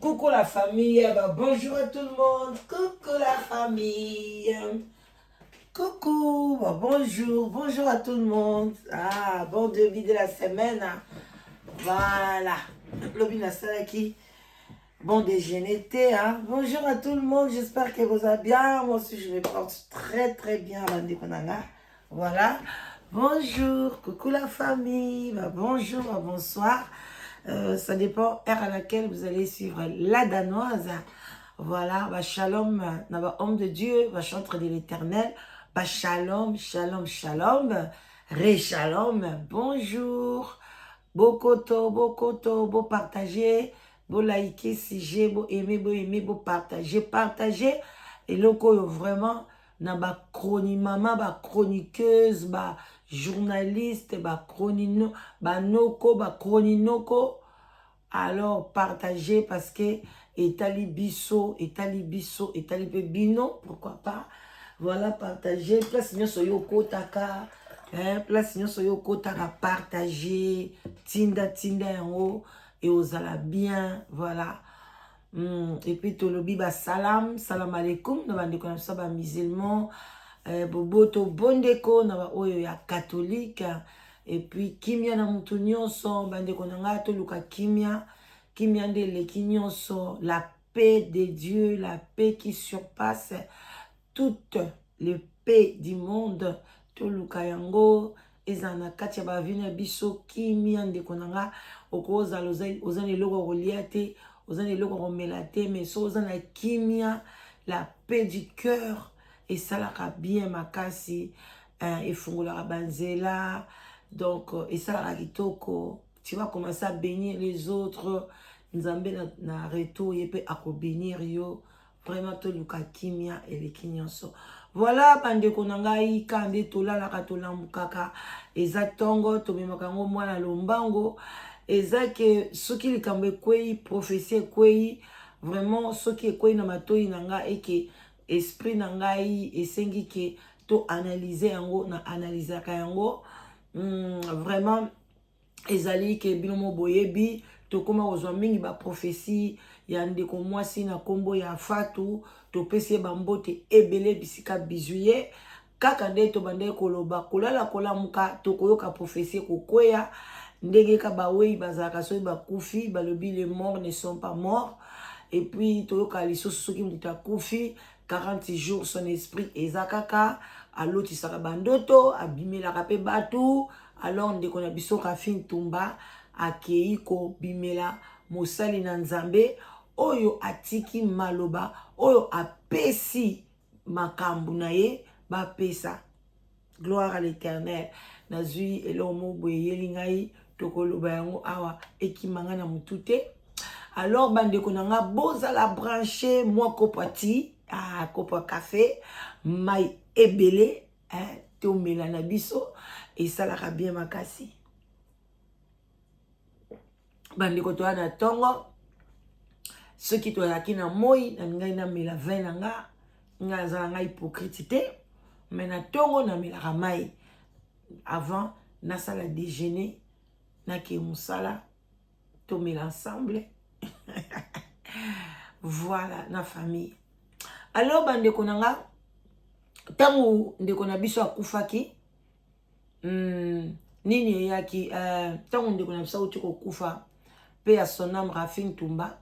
Coucou la famille, bonjour à tout le monde. Coucou la famille. Coucou, bonjour à tout le monde. Ah, bon début de la semaine. Voilà. Le Binassalaki. Bon déjeuner, thé. Bonjour à tout le monde, j'espère que vous allez bien. Moi aussi, je me porte très bien. Voilà. Bonjour, coucou la famille. Bonjour, bonsoir. Ça dépend heure à laquelle vous allez suivre la danoise. Voilà, shalom, homme de Dieu, chantre de l'éternel. Shalom, ré shalom, bonjour. Bokoto, beau partager, beau liker, si j'ai, beau aimer, beau partager. Et loko vraiment, na ba chroniqueuse, journaliste, chroninoko. Alors, partagez parce que etali biso, bino, pourquoi pas. Voilà, partagez. Place nyo soyo kotaka. Place nyo soyo kotaka, partagez. Tinda yango. Et ozala bien. Voilà. Et puis, tolobi salam alaikum. Nous allons dire ça, musulman. Boboto bondeko, na oyo ya catholique. Et puis, kimia na mutu nyonso, bande konanga to luka kimia nde leki nyonso, la paix de Dieu, la paix qui surpasse toutes les paix du monde, to luka yango, ezana katia ba vina biso kimia nde konanga, okoza ozane loko reliate, ozane loko romelate, mais so ozana kimia, la paix du cœur, et ça la bien makasi, et fungula banzela. Donc, et ça, la kitoko, tu vas commencer à bénir les autres. Nzambe na reto, yepe ako bénir yo. Vraiment, to luka kimia et les kinyonso. Voilà, bande konangai, kande tola la katola mukaka. Eza tongo, tobe makango mwana lombango. Eza ke, soki likambe kwei, prophétie kwei, vraiment, soki kwei na matoi nanga, et ke esprit nangai, esengi ke, to analyser yango, na analyser yango. Vraiment ezali ke binomo boyebi to koma ozwa mingi ba prophétie ya ndeko mwasi na kombo ya Fatu to pesi bambote ebele bisika bizuye kaka nde to bande koloba kolala kolamuka to koyoka prophétie kokwea ndenge ka bawei bazaka so ba kufi balobi les morts ne sont pas morts. Et puis to yoka lisusu soki muta kufi 40 jours son esprit ezakaka aloti saka bandoto abimela kape batu. Alors ndeko na biso Kafin Tumba akei ko bimela mosali na Nzambe oyo atiki maloba oyo apesi makambu na ye ba pesa. Gloire à l'Éternel. Nazui elomo boyeli ngai tokoloba yango awa ekimanga na mutute. Alors bandeko nanga boza la branché moi kopati kopa café mai ebele to melana biso et ça la bien makasi. Bandeko to na tongo ceux qui to yaki na moi na ngai na mela vin nanga nga za ngai hypocrite mais na tongo na mela ramai avant na sala déjeuner na ke musala to mela ensemble. Voilà na famille. Alors bandeko nanga tangu ndeko na biso akufaki nini yaki tangu ndeko na biso utiko kufa pe ya sonam Kafin Tumba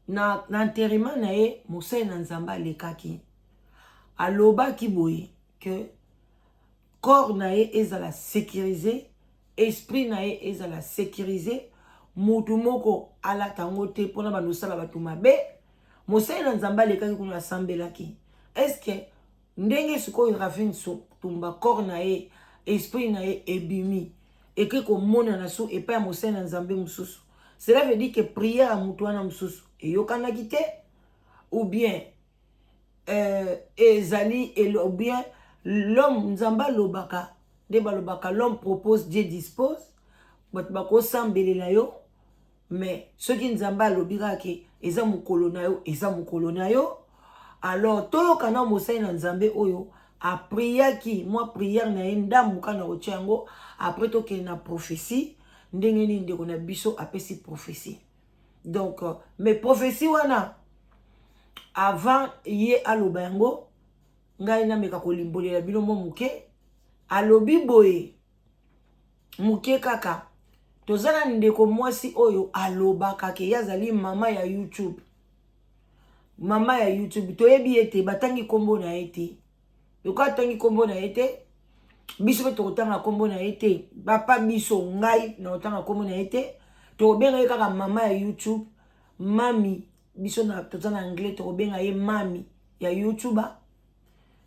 na enterrement na ye mosai na Nzamba lekaki aloba ki boye que corps na ye ezala sécurisé, esprit na ye ezala sécurisé, mutu moko ala tango te pona bandosala batu mabe mosai na Nzamba lekaki kuna asambelaki. Est-ce que ndenge sikoyo Kafin Tumba corps na ye esprit na ye ebimi et que komona na so et pas mosai na Nzambe mususu, cela veut dire que prière à mutuana mususu et yokanaki te ou bien ezali ou bien l'homme Nzamba lobaka de balobaka l'homme propose Dieu dispose bat bako sambelela yo mais ce qui Nzamba lobika ke eza mukolo na yo alors toyoka na mosai na Nzambe oyo a priaki moi prière na ndambu kana ochango après to ke na prophétie ndenge ni ndeko na biso apesi prophétie Donc, mais prophétie wana, avant ye aloba yango, ngai na meka kolimbolela bino mo muke, alobi boye, muke kaka, tozana ndeko mwasi oyo aloba kake yazali mama ya YouTube. Mama ya YouTube, toyebi ete, batangi kombo na ete. Yoko tangi kombo na ete, biso pe tokotanga kombo na ete, papa biso ngai na otanga kombo na ete, tokobenga ye kaka mama ya YouTube, mami, biso na tozana anglais, tokobenga ye mami ya YouTuber.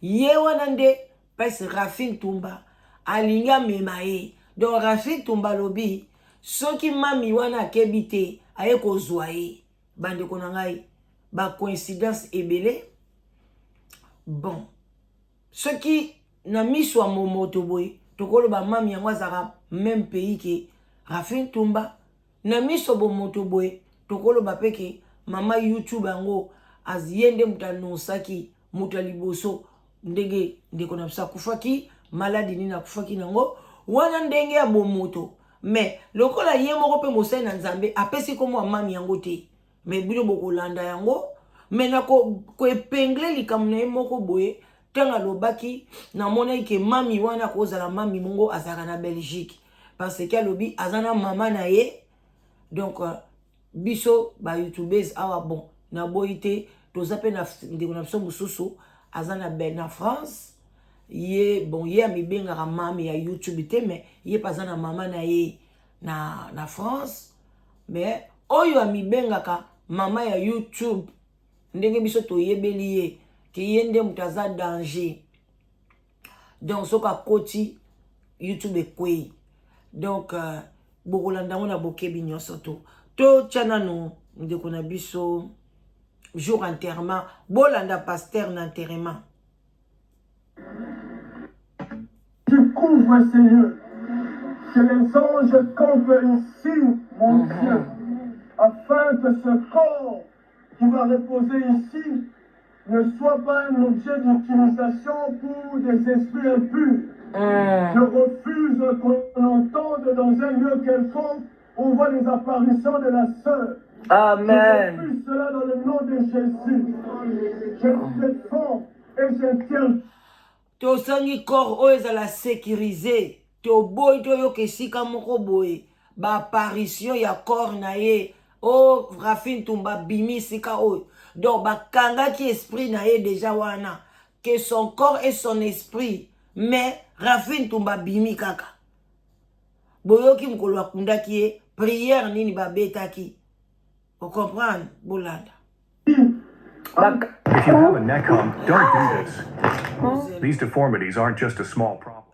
Ye wana nde, pasi Rafin Tumba, alinga mema ye. Donc Rafin Tumba lobi, soki mami wana akebite, aye kozwa ye, bande konangai, ba coïncidence ebele. Bon, ce qui na miswa momoto boy, tokolo ba mami yango azaka même pays que Rafin Tumba. Na miswa momoto boy, tokolo ba peke mama YouTube yango aziende mutanosaki mutaliboso ndenge ndeko na bisa kufaki maladi nina kufaki nango wana ndenge ya momoto. Mais lokola ye moko pe mosai na Nzambe apesi komo mami yango te. Mais bino bokolanda yango, mais na ko epengle likambo na ye moko boye. Tanga lobaki na mona ke mami wana kozala mami mongo azaka na Belgique parce que lobi azana mama na ye. Donc biso ba youtubers awa bon na boite tozape na ndeko na biso mususu azana ben na France ye bon ye amibengaka mami ya YouTube te, mais ye pazana mama na ye na France. Mais oyo amibengaka mama ya YouTube ndenge biso toyebeli ye ki yende mutaza danger. Donc soka koti YouTube ekwe. Donc bokolanda ngona bokebi nyonso to tchana no ndeko na biso jour enterrement bolanda pasteur na enterrement. Tu couvres ces lieux, que les anges campent ici, mon Dieu, afin que ce corps qui va reposer ici ne soit pas un objet d'utilisation pour des esprits impurs. Je refuse qu'on entende dans un lieu quelconque où on voit les apparitions de la sœur. Amen. Je refuse cela dans le nom de Jésus. Je me défends et je tiens. To sangi corps oyo ezala sécurisé. To boy to yo kesika moko boye. Ba apparition ya corps na ye. Oh, Rafin Tumba bimi sika oyo. Donc, bakanga ki esprit na ye déjà wana. Que son corps et son esprit. Mais, Rafin Tumba bimi kaka. Boyoki mkolo wakunda ki ye. Prière nini babeta ki. Vous comprenez, Bolanda? If you have a neck hump, don't do this. These deformities aren't just a small problem.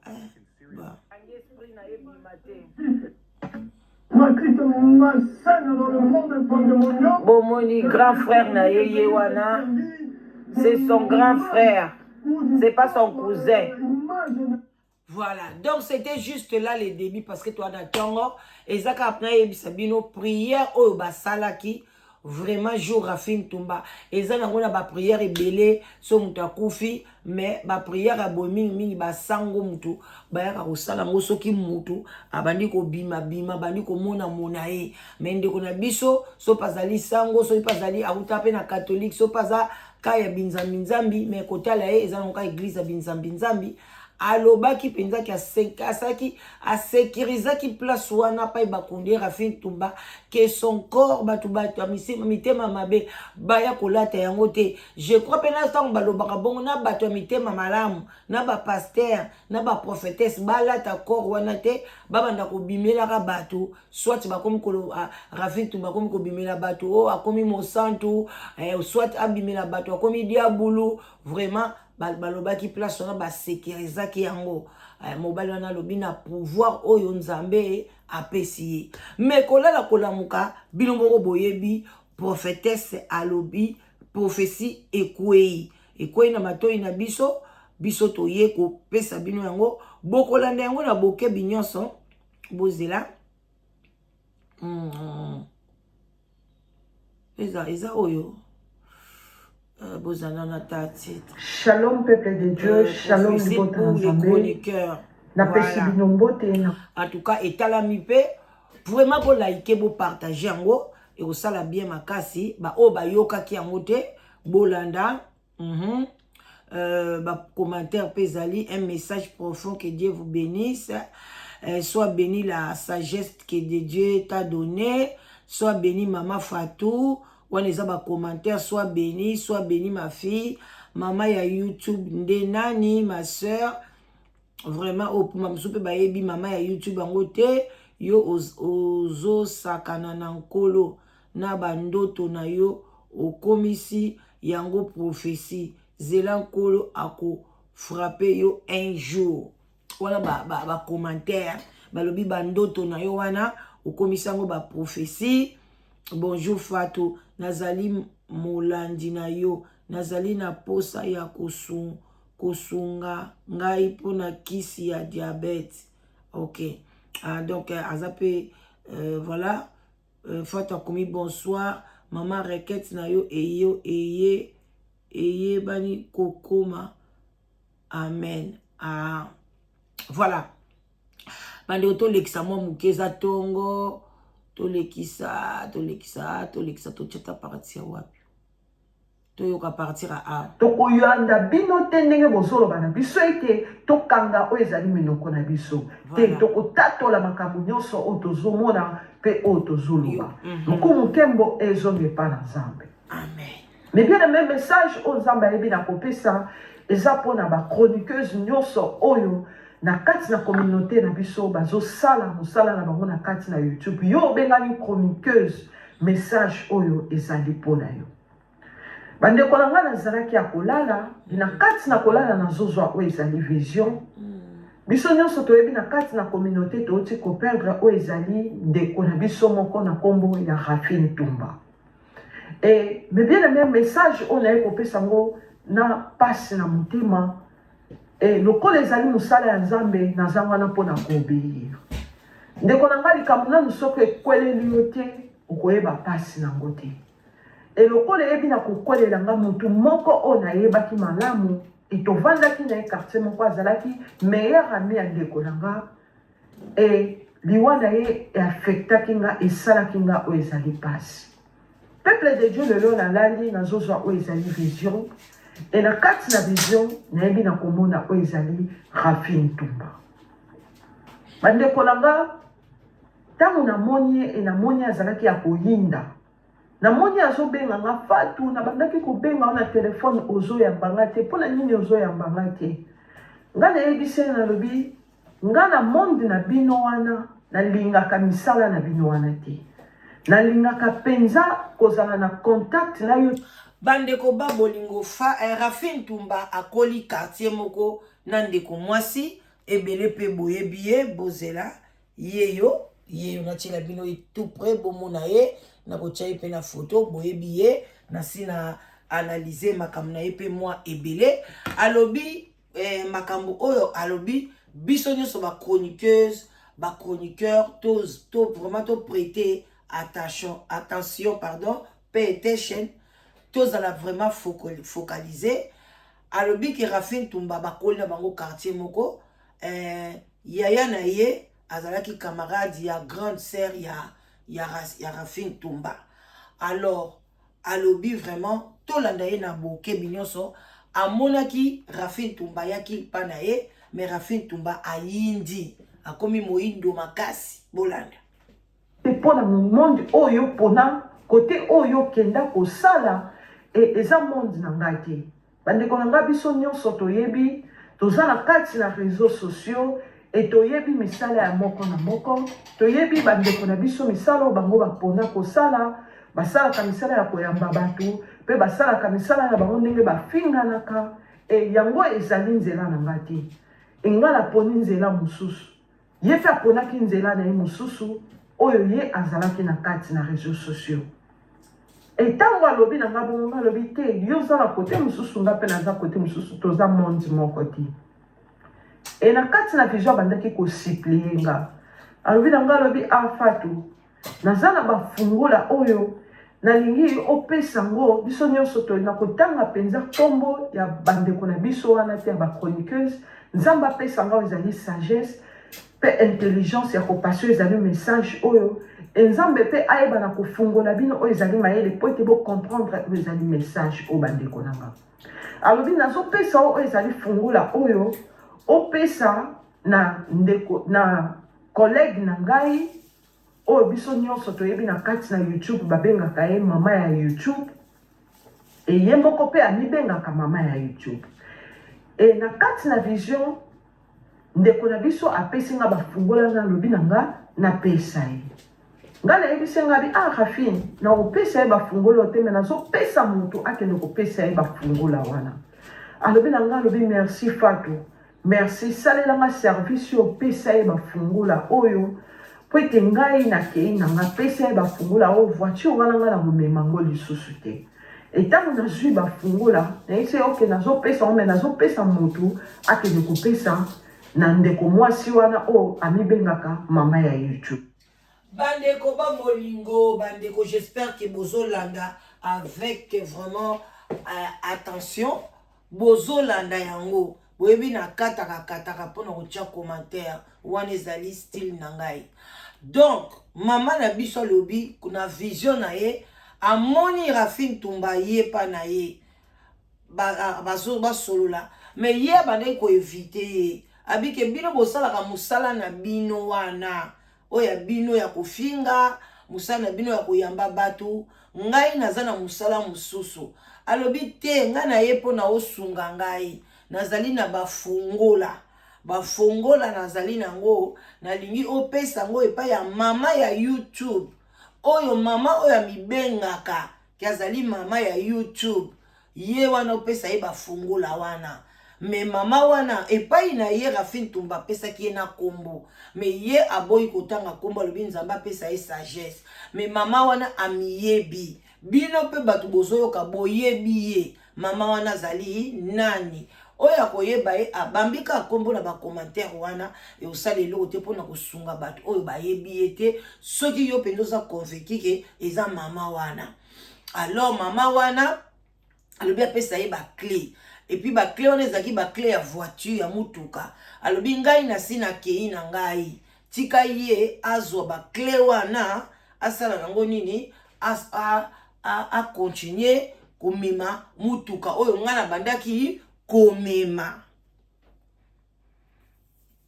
Bomoni, grand frère na ye wana, c'est son grand frère, c'est pas son cousin. Voilà, donc c'était juste là les débuts parce que toi d'attendre, et ça kapna yebisabino prière au basalaki. Vraiment jour Rafin Tumba et ça n'a pas prière et belé so muta kufi mais ba prière a bomi mingi ba sango mutu ba ya ko sala ngo soki mutu abandi ko bima bandi ko mona e mais ndeko na biso so pazali sango so pazali autape na catholique so paza kaya binzambi mais kotala e eza na église binzambi alobaki penza ki asaki asekirizaki place wana pa bakonde Rafin Tumba que son corps batu mitema mabe baya kolata yango te. Je crois pena sang balobaka bongo na batu mitema malamu na ba pasteur na ba prophétesse balata corps wana te babanda ko bimela ka batu soit bakomi ko Rafin Tumba komi ko bimela batu o akomi mosantu soit abimela batu akomi diabulu. Vraiment balobaki place wana ba sécurisaki yango mobali wana lobi na pouvoir oyo Nzambe apesi. Mais kolala kolamuka bino moko boyebi prophétesse alobi prophétie ekwei na matoi na biso toye ko pesa bino yango bokolanda yango na bokebi nyonso bozela eza oyo. Shalom peuple de Dieu, shalom libote ensemble. En tout cas, etalami pe vraiment pour liker, pour partager yango et au sala bien makasi ba o ba yoka ki yangote bolanda commentaire pesali un message profond que Dieu vous bénisse. Sois béni la sagesse que Dieu t'a donné, sois béni maman Fatou, on les a ba commentaire, sois béni ma fille, maman ya YouTube ndenani ma soeur, vraiment au mamsupe ba yebi maman ya YouTube angote yo ozo sakana na nkolo na bandoto na yo okomisi yango prophétie zela nkolo ako frapper yo un jour. Voilà ba commentaire balobi bandoto na yo wana okomisi yango ba prophétie. Bonjour Fatou, nazali molandi na yo, nazali na posa ya kosunga ngai pona kisi ya diabète. Ok. Donc azape voilà Fatou a commis bonsoir maman requête na yo eye bani kokoma amen. Voilà bande to lekisa mo mukeza tongo to lekisa to chata partir wapi to yoka partir a toko yanda bino te ndenge bosolo bana biso ete tokanga oyo ezali minoko na biso te toko tatola makambo nyonso oyo tozomona mpe oyo tozoloba lokumu nkembo ezonge pa na Nzambe. Amen. Mais bien le même message oyo Nzambe ayebi na kopesa eza mpona bachroniqueuse nyonso oyo na kati na communauté na biso bazosala mosala na bango na kati na YouTube. Yo obengani chroniqueuse, message oyo ezali mpona yo. Bandeko na nga nazalaki ya kolala, na kati na kolala nazozwa oyo ezali vision. Biso nyonso toyebi na kati na communauté touti koperdre oyo ezali ndeko na biso moko na kombo ya Rafine Tumba. Et mais bien le même message on a kopesa ngo na passe na motema. Et lokola ezali mosala ya Nzambe naza wana mpona koobéir. Ndeko na nga likambo nanu soki ekweleli yo te okoyeba pasi nango te. Et lokola eyebi na kokwelela nga motu moko oyo nayebaki malamu etovandaki na ye quartier moko azalaki meilleur ami ya ndeko na nga e liwa na ye eaffectaki nga esalaki nga oyo ezali pasi. Peuple de Dieu lelo nalali nazozwa oyo ezali vision. Et na kati na vision nayebi na komona oyo ezali Rafine Tumba. Bandeko na nga ntango namoni ye namoni azalaki ya koyinda. Namoni azobenga nga Fatou na bandaki kobenga na telefone ozoyambanga te mpona nini ozoyambanga te. Nga nayebisi ye nalobi nga na monde na bino wana nalingaka misala na bino wana te. Nalingaka penza kozala na contact na yo. Bandeko ba bolingo Rafine Tumba akoli quartier moko na ndeko mwasi ebele pe boyebiye bozela yeyo na tshela bino tout près bomona ye na kochai pe na photo boyebiye na sina analyser makambo na ye pe moi ebele alobi makambo oyo alobi biso nyonso ba chroniqueuse ba chroniqueur to vraiment to prêter attention pay attention. Tous à la vraiment focaliser. Alobi ki Rafine Tumba bakoli na bango quartier moko yaya na ye azalaki camarade ya grande sœur ya Rafine Tumba. Alors alobi vraiment tolanda ye na boke binyonso amonaki Rafine Tumba yaki pa na ye mais Rafine Tumba ayindi akomi moyindo makasi bolanda. Pona monde oyo pona côté oyo kenda kosala et eza monde na ngai te. Bandeko na nga biso nyonso toyebi toza na kati na réseaux sociaux et toyebi misala ya moko na moko toyebi bandeko na biso misala bango bapona kosala basalaka misala ya koyamba bato pe basalaka misala na bango ndenge bafinganaka et yango ezali nzela na ngai te. Enga naponi nzela mosusu ye mpe aponaki nzela na ye mosusu oyo ye azalaki na kati na réseaux sociaux. Et tango alobi na nga bongo alobi te yo za na côté mususu nga pe na za côté mususu toza monde moko te. Et na kati na vision bandaki ko supplier nga alobi na nga alobi Fatou naza na bafungula oyo nalingi opesa ngo biso nyonso to na kotanga penza kombo ya bandeko na biso wana te ba chroniqueuse Nzambe apesa nga ezali sagesse pe intelligence ya kopasser ezali message oyo Nzambe pe ayeba na kofungola bino oyo ezali mayele po ete comprendre oyo ezali message o bandeko nanga. Alobi nazopesa oyo ezali fungula oyo opesa na ndeko na collègue na ngai oyo biso nyonso toyebi na kati na YouTube babengaka ye mama ya YouTube. E ye moko pe amibengaka mama ya YouTube. E na kati na vision ndeko na biso apesi nga bafungola na lobi na nga na pesa ye. Nga na yebisi nga bi Rafine na opesa ye bafungola te me nazopesa mutu akende kopesa ye bafungola wana. Alobi na nga lobi merci Fatou. Merci salela nga service yo pesa ye bafungola oyo po ete ngai na kei na nga pesa ye bafungola oyo voiture wana nga na momema ngo lisusu te. Etango nazwi bafungola na yese oke nazopesa ome nazopesa mutu akende kopesa na ndeko mwasi wana o amibengaka mama ya YouTube. Bandeko Bamolingo, bandeko, j'espère que bozolanda avec vraiment attention. Bozolanda yango. Boyebi na kataka pona kotia commentaire. Wane zali style nangai. Donc, mama na biso lobi kuna vision na ye. Amoni Rafine Tumba ye pa na ye. Ba solo la. Mais ye bandeko ko éviter ye. Abike bino bosala ka musala na bino wana. Oya bino ya kofinga, musala na bino ya koyamba batu, ngai naza na musala mususu. Alobi te nga na ye po na osunga ngai, nazali na bafungola. Bafungola nazali nango, nalingi opesa ngo epa ya mama ya YouTube. Oyo mama oya mibengaka, kiazali mama ya YouTube. Ye wana opesa ye bafungola wana. Me mama wana epai na ye Rafine Tumba pesa ki na kombo. Me ye aboyi kotanga kombo lobi nzamba pesa ye sagesse. Me mama wana amiyebi. Bino pe batu bozoyo ka boyebi ye. Mama wana zali nani. Oya koyeba ye abambika kombo na ba commentaire wana e osale lo te pona kosunga batu oyo bayebi ete soki yo pendoza convaincu ke eza mama wana. Alors mama wana alobi apesa ye ba clé. Et puis ba clé on ezaki ba clé ya voiture ya mutuka. Alobi ngai na sina kei na ngai. Tika ye azwa ba clé wana asala nango nini a continuer komema mutuka oyo ngana bandaki komema.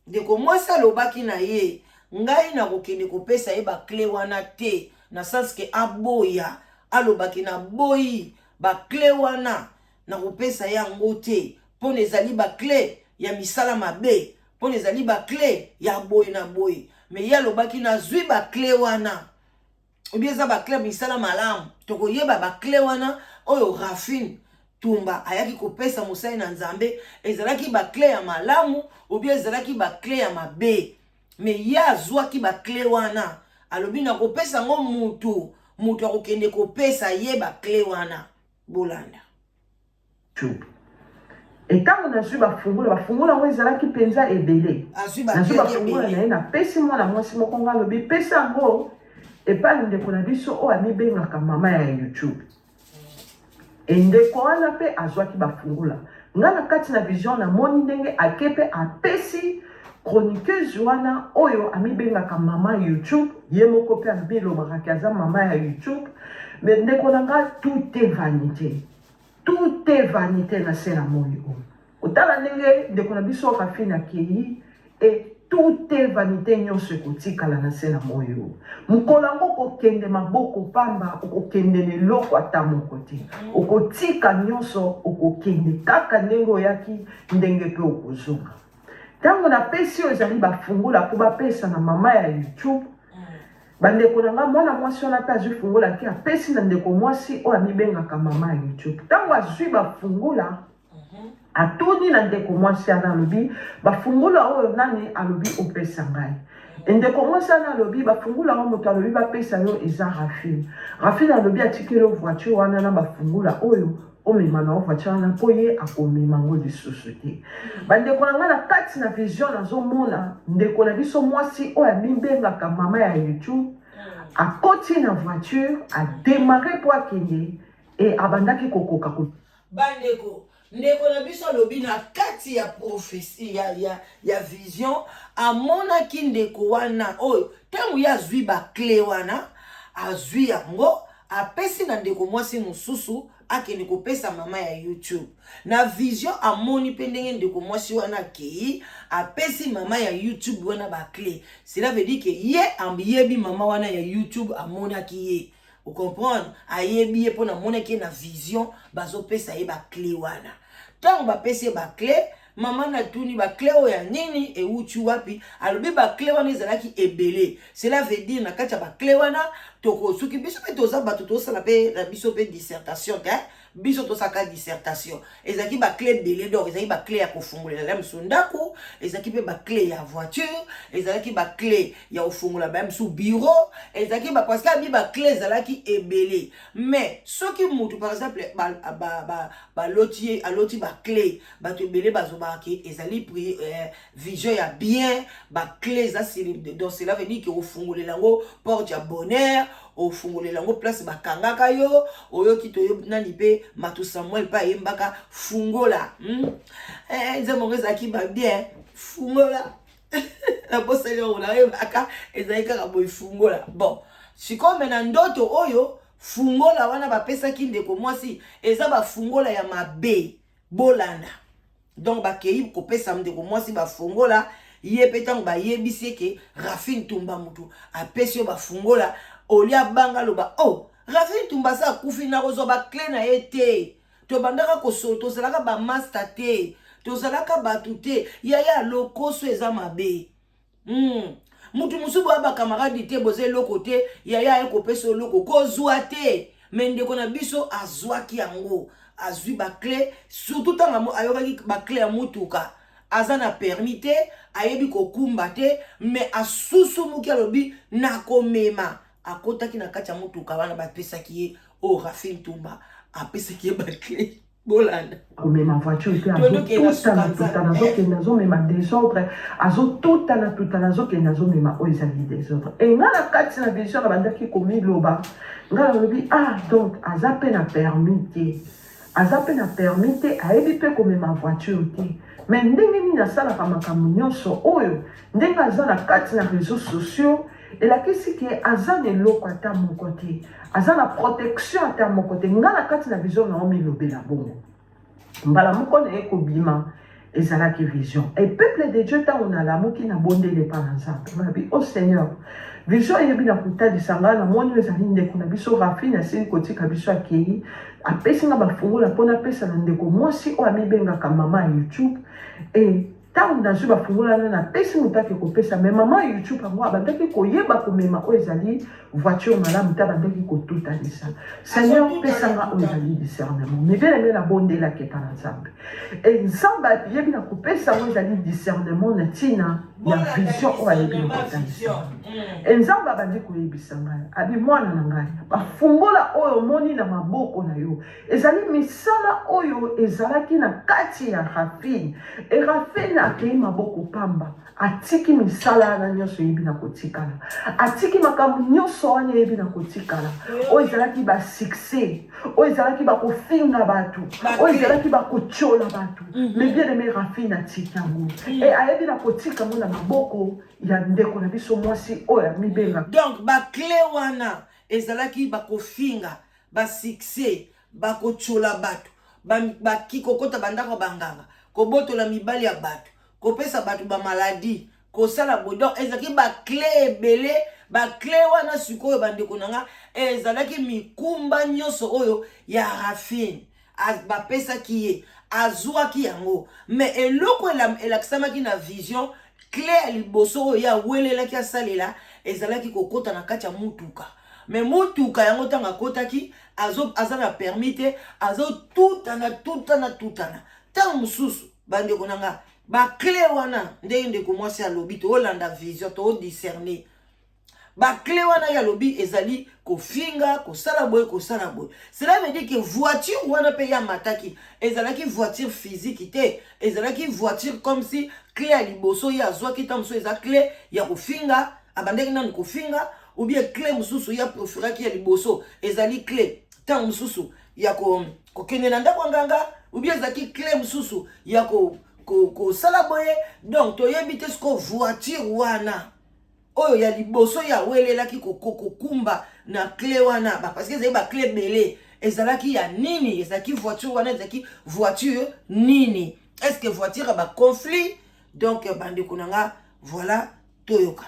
Deko mwasa lobaki na ye ngai na kokende kopesa ye ba clé wana te na sens que aboya alobaki na boyi ba clé wana na kopesa yango te po nezali ba clé ya misala mabe po nezali ba clé ya boy na boy me ya lobaki na zwi ba clé wana obieza ba clé misala malamu toko yeba ba clé wana oyo Rafine Tumba ayaki kopesa mosai na Nzambe ezalaki ba clé ya malamu obieza ezalaki ba clé ya mabe me ya zwaki ba clé wana alobi na kopesa ngo mutu akokende kopesa ye ba clé wana bolanda. Et quand on a su bafungola ngo ezalaki penza ebele. Nazwi bafungola na ye na pesi mwana mwasi moko nga lobi pesa ngo epa ndeko na biso o amibengaka mama ya YouTube. E ndeko wana pe azwaki bafungola. Nga na kati na vision na moni ndenge akepe apesi chroniqueuse wana oyo amibengaka mama ya YouTube. Ye moko pe ambilobaka aza mama ya YouTube. Mais ndeko na nga tout est vanité. Tout est vanité na sena moyo. Otala ndenge ndeko na biso Rafine akei et tout est vanité nyonso ekotikala na sena moyo. Mukolango kokende maboko pamba okokende leloko ata moko te. Okotika nyonso okokende kaka ndenge oyaki ndenge pe okozonga. Tango na pesi oyo ezali bafungola po bapesa na mama ya YouTube. Bandeko nanga mwana mwasi wana pe azwi fungola ki apesi na ndeko mwasi oyo amibengaka mama ya YouTube. Tango azwi bafungola atoni na ndeko mwasi ana alobi bafungola oyo nani alobi opesa ngai. Ndeko mwasi ana alobi bafungola oyo moto alobi bapesa yo eza Rafine. Rafine alobi atikeli voiture wana na bafungola oyo omema na voiture wana po ye akomema ngo lisusu te. Bandeko nanga na kati na vision nazomona ndeko na biso mwasi oyo amibengaka mama ya YouTube akoti na voiture a démarrer po akende et abandaki kokoka ko. Bandeko ndeko na biso alobi na kati ya prophétie ya vision amonaki ndeko wana oyo ntango ye azwi bakle wana azwi yango apesi na ndeko mwasi mosusu akende kopesa mama ya YouTube na vision amoni mpe ndenge ndeko mwasi wana akei apesi mama ya YouTube wana bakle. Cela veut dire que ye ayebi mama wana ya YouTube amonaki ye. Vous comprenez? Ayebi ye pona monaki na vision bazopesa ye bakle wana. Tant bapesi bakle mama na tuni bakle oya nini e uchi wapi alobi bakle wana ezalaki ebele. Cela veut dire na kati ya bakle wana toko suki biso pe toza bato tosala pe na biso pe dissertation ka biso tosaka dissertation ezaki bakle ebele donc ezaki bakle ya kofungolela msundako ezaki pe bakle ya voiture ezalaki bakle ya kofungola ba msu bureau ezaki ba parce que abi bakle ezalaki ebele mais soki mutu par exemple aloti bakle bato ebele bazobaki ezali vision ya bien bakle za donc cela veut dire que kofungolela ngo porte ya bonheur ofungolela ngo place bakangaka yo oyoki toyo nani pe Matu Samuel pa yembaka fungola nzemo ezaki ba bien fungola la posele ona yembaka ezaki kaka boy fungola bon siko mena ndoto oyo fungola wana bapesaki ndeko mwasi eza ba fungola ya mabe bolanda donc bakei kopesa ndeko mwasi ba fungola ye petango ba yebisi ke Rafine Tumba mutu apesi yo ba fungola olia banga loba oh Rafine Tumba sa kufi na kozo ba clé na ete to bandaka ko soto zalaka ba master te to zalaka batu te ya lokoso eza mabe mutu musubu aba camarade te boze loko te ya ekopeso loko ko zwa te mende kona biso azwaki yango azwi ba clé surtout tanga ayokaki ba clé ya mutuka azana permite ayebi kokumba te mais asusu muki alobi nakomema akotaki na kati ya mutuka wana bapesaki ye o Rafine Tumba apesaki ye bakle bolanda komema voiture te azotutana azokende azomema désordre azotutana azokende azomema oyo ezali désordre e nga na kati na vision abandaki komiloba nga nalobi donc aza mpe na permis te ayebi mpe komema voiture te mais ndenge nini asalaka makambo nyonso oyo ndenge aza na kati na réseaux sociaux elakisi ke aza na eloko ata moko te aza na protection ata moko te nga na kati na vision na omilobela bongo mbala moko na ye kobima ezalaki vision et peuple de Dieu ntango nalamuki na bondele pa na nzambe balobi o Seigneur vision eyebi na kotalisa ngai namoni ezali ndeko na biso Rafine asili kotika biso akei apesi nga bafungola mpona apesa na ndeko mwasi oyo amibengaka mama ya YouTube et ntango nazwi bafungola wana napesi moto ake kopesa me mama ya YouTube yango abandaki koyeba komema oyo ezali voiture malamu te abandaki kotutanisa Seigneur pesanga oyo ezali discernement mibelenge na bondelaki epa na nzambe e nzambe ayebi na kopesa oyo ezali discernement na ntina ya vision oyo ayebi na kotanisa e nzambe abandi koyebisa ngai abi mwana na ngai bafungola oyo omoni na maboko na yo ezali misala oyo ezalaki na kati ya Rafine e Rafine akei maboko pamba atiki misala na nyonso yebi na kotikala atiki makambo nyonso wana yebi na kotikala oyo ezalaki ba succès oyo ezalaki bakofinga bato oyo ezalaki bakochola bato mais bien aimé Rafine atiki yango e ayebi na kotika ngo na maboko ya ndeko na biso mwasi oyo amibenga donc bakle wana ezalaki bakofinga ba succès bakochola bato bakikokota bandako banganga kobotola mibali ya bato kopesa bato ba maladie kosala bodon ezalaki ba clé ebele ba clé wana sikoyo bandeko nanga ezalaki mikumba nyonso oyo ya Rafine bapesaki ye azwaki yango mais eloko elakisamaki na vision clé ya liboso oyo ya welelaki asalela ezalaki kokota na kati ya mutuka mais mutuka yango ntango akotaki aza na permis te azotutana ntango mosusu bandeko nanga bakle wana ndenge ndeko mwasi alobi toolanda vision toodiscerne bakle wana ya lobi ezali kofinga kosala boye cela veut dire que voiture wana pe ya mataki ezalaki voiture physique te ezalaki voiture comme si clé ya liboso ya azwaki ta mosusu eza clé ya kofinga abandeki nani kofinga ou bien clé mosusu ya profiraki ya liboso ezali clé ntango mosusu ya kokende na ndako nganga ou bien ezalaki clé mosusu ya kosala boye. Donc toyebi te siko voiture wana oyo ya liboso ya welelaki kokumba na clé wana parce que ezali baclé ebele ezalaki ya nini, ezalaki voiture wana ezalaki voiture nini, est-ce que voiture ya baconflit. Donc bandeko na nga voilà toyoka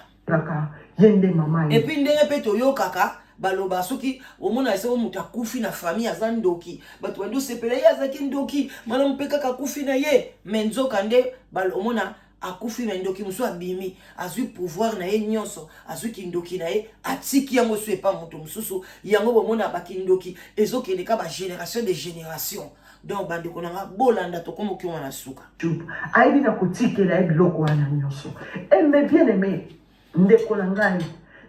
yende mama et puis ndenge pe toyokaka baloba soki omona ese omutu akufi na famille aza ndoki bato bandi osepela ye azalaki ndoki mwana mpe kaka akufi na ye me nzoka nde omona akufi na ndoki mosu abimi azwi pouvoir na ye nyonso azwi kindoki na ye atiki yango so epa moto mosusu yango bomona bakindoki ezokende ka bagénération de génération. Donc bandeko na nga bolanda tokomoki wana suka ayebi na kotikela ye biloko wana nyonso. Mais bien aimé ndeko na ngai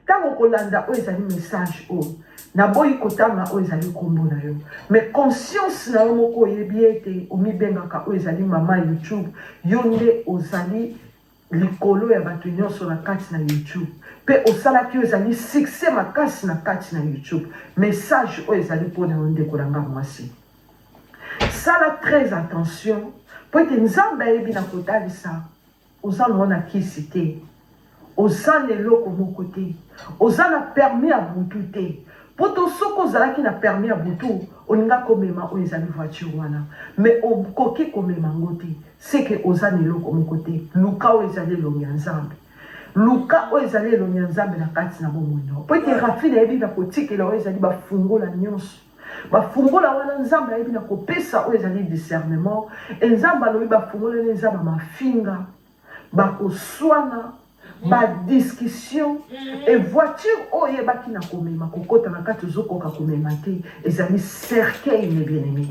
tango kolanda oyo ezali message oyo naboyi kotanga oyo ezali kombo na yo mais conscience na yo moko oyebi ete omibengaka oyo ezali mama YouTube yo nde ozali likolo ya bato nyonso na kati na YouTube pe osalaki oyo ezali succès makasi na kati na YouTube. Message oyo ezali mpona yo ndeko na nga mwasi, sala très attention po ete nzambe ayebi na kotalisa oza mona kisi te, oza na eloko moko te, oza na permis ya butu te. Poto soko ozalaki na permis ya butu olinga komema oyo ezali voiture wana mais okoki komema ngo te seke oza na eloko moko te. Luka oyo ezali elongi ya nzambe, luka oyo ezali elongi ya nzambe na kati na bomoi po ete Rafine ayebi na kotikela oyo ezali bafungola nyonso bafungola wana nzambe ayebi na kopesa oyo ezali discernement nzambe alobi bafungola eza bamafinga bakoswana badiscussion et voiture oyo eyebaki na komema kokota na kati ozokoka komema te ezali cercueil mes bien-aimés.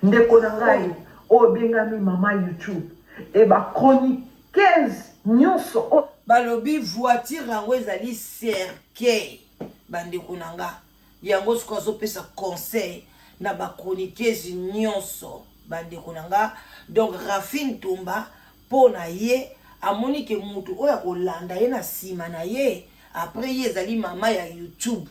Ndeko na ngai oyo bengami mama YouTube e bachroniqueuse nyonso balobi voiture yango ezali cercueil. Bandeko na nga yango siko azopesa conseil na bachroniqueuse nyonso bandeko na nga. Donc Rafine Tumba mpo na ye amoni ke mutu oya kolanda ye na sima na ye après ye ezali mama ya YouTube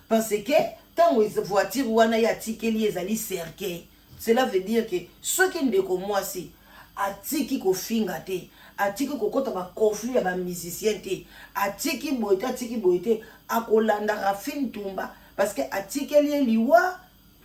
parce que tango voiture wana ya tikeli ezali cercueil. Cela veut dire que soki ndeko mwasi atiki kofinga te, atiki kokota ba conflit ya ba musicien te, atiki boite akolanda Rafine Tumba parce que atikeli ye liwa.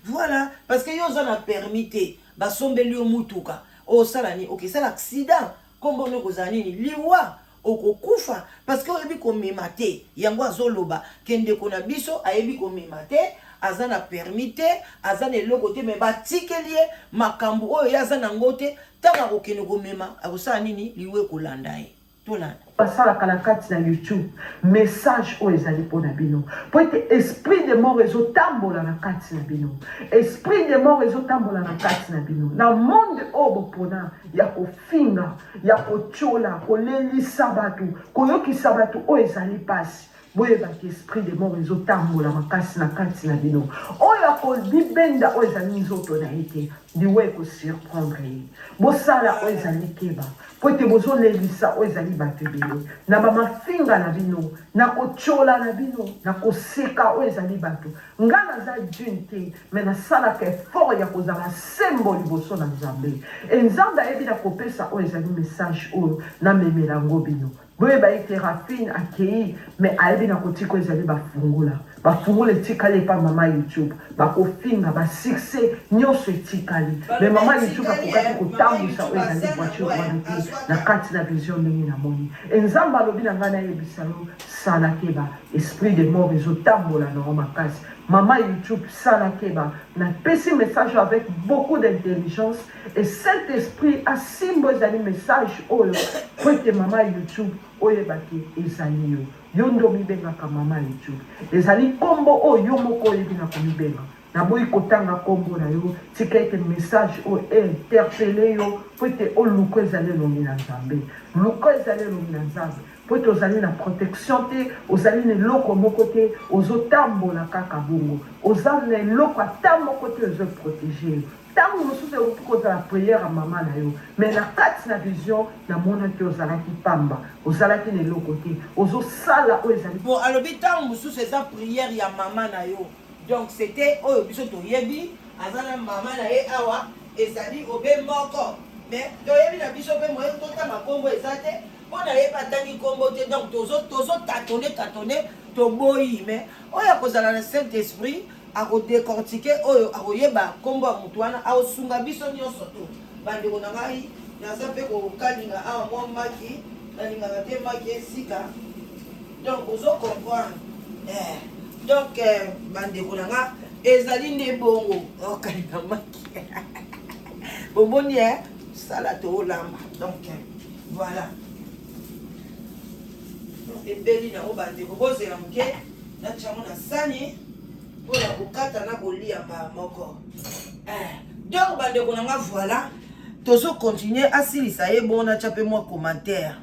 Voilà, parce que yo zana permité ba sombeli yo mutuka o salani ok sala accident kombo no kozani ni liwa okokufa parce que oyebi komema te yango azoloba kende kona biso ayebi komema te azana permité azana eloko te me batikeli ye makambo oyo yazana ngote tanga kokene komema akosala nini liwe kolanda ye tolanda basalaka na kati na YouTube message oyo ezali mpona bino po ete esprit de mort ezotambola na kati na bino, esprit de mort ezotambola na kati na bino na monde oyo bopona ya kofinga ya kotiola kolelisa bato koyokisa bato oyo ezali pasi boyebaki esprit de mort ezotambola makasi na kati na bino oyo akolibenda oyo ezali nzoto na ye te liwe ekosurprendre ye bosala oyo ezali keba po ete bozolelisa oyo ezali bato ebele na bamafinga na bino na kotiola na bino na koseka oyo ezali bato nga naza dune te me nasalaka effort ya kozala sembo liboso na nzambe nzambe ayebi na kopesa oyo ezali message oyo namemela yango bino boyeba ete Rafine akei me ayebi na kotika oyo ezali bafungola etikali epa mama YouTube bakofinga basuccès nyonso etikali me mama YouTube akokaki kotambusa oyo ezali voiture wana te na kati na vision ndenge na moni nzambe alobi na ngai nayebisa yo sala keba esprit de mort ezotambola nango makasi mama YouTube sala keba napesi message avec beaucoup d'intelligence et cet esprit asimbo ezali message oyo po ete mama YouTube oyebaki ezali yo ndo mibengaka mama YouTube ezali kombo oyo yo moko oyebi na komibenga naboyi kotanga kombo na yo tika ete message oyo interpele yo po ete oluka ezali elongi na nzambe luka ezali elongi na nzambe po ete ozali na protection te ozali na eloko moko te ozotambola kaka bongo oza na eloko ata moko te ozoprotege yo ntango mosusu ekoki kozala priere ya mama na yo me na kati na vision namonaki ozalaki pamba ozalaki na eloko te ozosala oyo ezali bon alobi ntango mosusu eza priere ya mama na yo donc c'était oyo biso toyebi aza na mama na ye awa ezali obe moko mais toyebi na biso mpe moye totanga nkombo eza te mpo na ye batangi nkombo te donc tozotatone toboyi mais oyo akozala na saint esprit akodécortike oyo akoyeba nkombo ya motu wana aosunga biso nyonso to bandeko na ngai naza mpe kokalinga awa mwa maki nalingaka te maki esika donc ozokomprendre donc bandeko na nga ezali nde bongo okalinga maki bomoni sala toolamba donc voilà ebeli nango bandeko bozela moke natiango na sani mpona kokata na kolia mbala moko donc bandeko na nga voilà tozokontinue asilisa ye bongo natya mpe mwa commentaire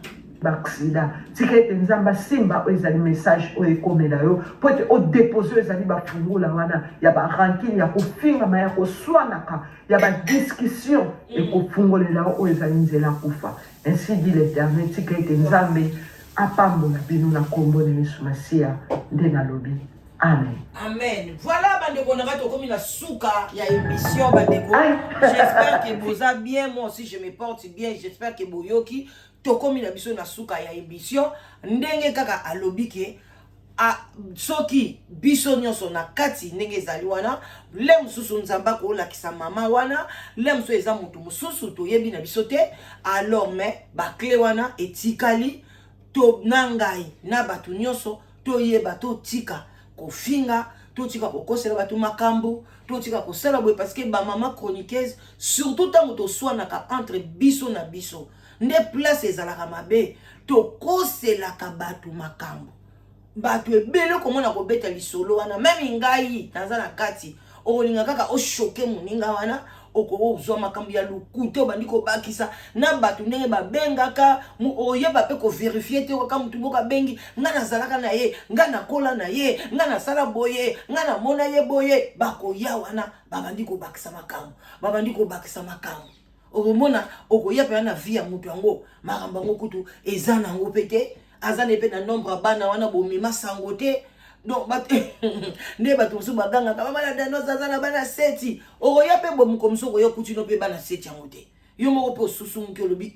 baksida tika ete nzambe asimba oyo ezali message oyo ekomela yo mpo ete odepose oyo ezali bafungula wana ya barankine ya kofingama ya koswanaka ya badiscussion ekofungolela oyo ezali nzela kufa ainsi dit l'éternel tika ete nzambe apambola bino na kombo na yesu masiya nde nalobi amen. Amen. Voilà, bandeko, on a comme une souka, il y a une mission, bandeko. J'espère que vous avez bien, moi aussi je me porte bien, j'espère que vous yoki, to comme une mission na souka, il y a une mission. Ndenge kaka alobike, a soki biso nyonso na kati ndenge ezali wana, le mususu nzamba ko la kisa mama wana, le mususu eza mutu mususu to yebi na biso te, alors mais ba clé wana etikali to nangai na batu nyonso to yeba to tika kofinga totika kokosela batu makambo totika kosala boye parce que ba mama chroniqueuse surtout tango to swanaka entre biso na biso nde place ezalaka mabe to koselaka batu makambo batu ebele komona kobeta lisolo wana même ngai naza na kati olinga kaka o choquer moninga wana oko zwa makambo ya lukuto bandiko bakisa na batu ndenge babengaka oyeba pe ko vérifier te waka mutu boka bengi nga nazalaka na ye nga nakola na ye nga nasala boye nga namona ye boye bakoya wana babandiko bakisa makambo okomona okoya pe na vie ya mutu yango makambo yango kutu eza nango pete azane pe na nombre bana wana bomima sango te donc ne bato so baganga ka mama na dano zaza na bana seti oya pe bomu komso ko yokutino pe bana seti yango te yo moko po susu nke lobi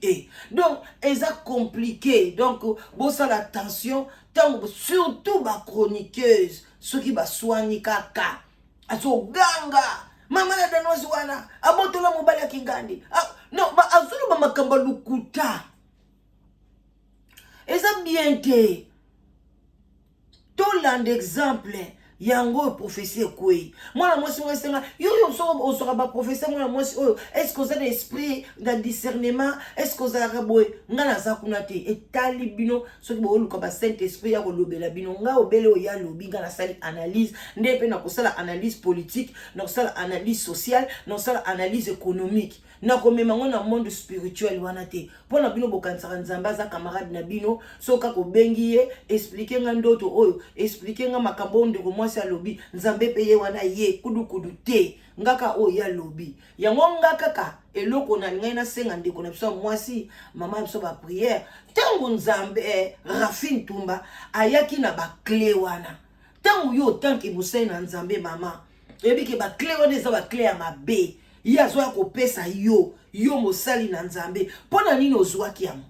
donc eza compliqué donc bo ça l'attention tant surtout ba chroniqueuse ceux qui ba soigner kaka aso ganga mama na dano zwana abotola mobali akingandi non ba azulu ba makamba lukuta eza bien te Toland exemple yango professeur kwe mwana mwasi mwesenga yo so sera ba professeur mwana mwasi oyo est-ce que vous avez esprit de discernement est-ce que vous avez boy ngana za kuna te etali bino so ki bo luka ba saint esprit ya ko lobela bino nga obele o ya lobi ngana sali analyse ndepe na ko sala analyse politique na ko sala analyse sociale na ko sala analyse économique na komema na monde spirituel wana te pona bino bokansaka nzamba za camarade na bino soka ko bengi ye expliquer nga ndoto oyo expliquer nga makambo ndeko mwasi alobi nzambe peye wana ye kudu te ngaka oyo ya lobi yango ngaka ka eloko na ngai na senga ndeko na biso mwasi mama biso ba prière tango nzambe Rafine Tumba ayaki na ba clé wana tango yo tanki busai na nzambe mama ebiki ba clé wana eza ba clé ya mabe ya zo ya kopesa yo mosali na nzambe pona nini ozwaki yamo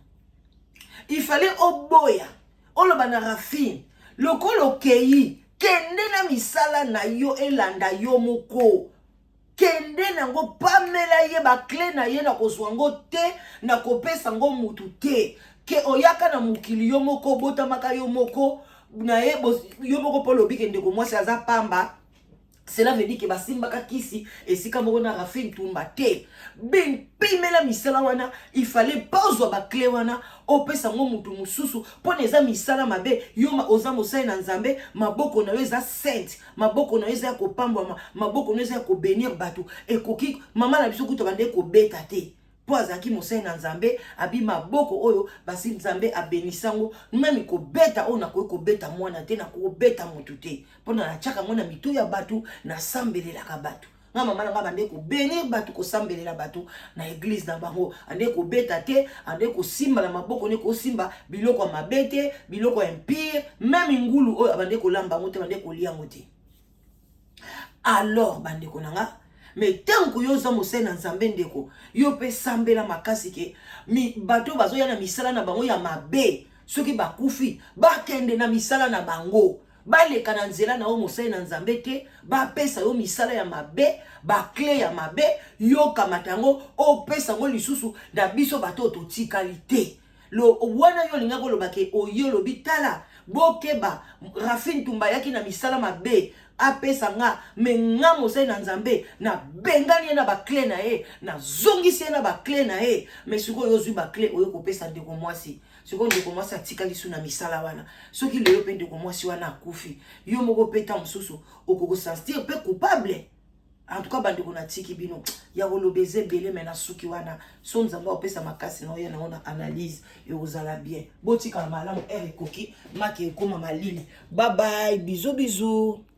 il fallait oboya oloba na Rafine lokolo kei kende na misala na yo elanda yo moko kende nango pamela ye ba clé na ye na kozwa ngo te na kopesa ngo mutu te ke oyaka na mukili yo moko botamaka yo moko na ye yo moko polo bikende ko mwasi aza pamba. Cela veut dire que basimbaka kisi esika moko na Rafine Tumba te ben pimela misala wana il fallait pas ozwa ba clé wana opesa ngo mutu mususu pona eza misala mabe yoma oza mosai na nzambe maboko na yo eza sainte maboko na yo eza ko pambwa maboko na yo eza ko bénir batu ekoki mama na biso kuto bande ko beta te po azaki mosai na nzambe abi maboko oyo basi nzambe abenisango même ko beta ona ko beta mwana te na ko beta mutu te pona na chaka mona mitu ya batu na sambelela ka batu nga mama na bande ko bénir batu ko sambelela batu na église na bango ande ko beta te ande ko simba na maboko ne ko simba biloko mabete biloko impire même ngulu oyo bande ko lamba ngote bande ko lia ngote alors bande ko nanga mais tant que yo za mosali na nzambe ndeko yo pe sambela makasi ke mi bato bazoya na misala na bango ya mabe soki bakufi bakende na misala na bango baleka na nzela na o mosali na nzambe te bapesa yo misala ya mabe bakle ya mabe yo kamatango opesa ngo lisusu na biso bato totikali te lo wana yo linga koloba ke oyo lobi tala bokeba Rafin Tumba yaki na misala mabe apesa nga me nga mosali na nzambe na bengani na bakle na ye na zongisi na bakle na ye me siko yo zwi bakle oyo kopesa ndeko mwasi siko ndeko mwasi atikali su na misala wana soki leyo pe ndeko mwasi wana akufi yo moko peta msusu okoko sentir pe coupable. En tout cas, bandeko na tiki bino ya kolobeze bele mena suki wana so nzamba opesa makasi na oyana ona analyse et ozala bien botika malamu ere koki make ekoma malili. Bye bye, bisous bisous.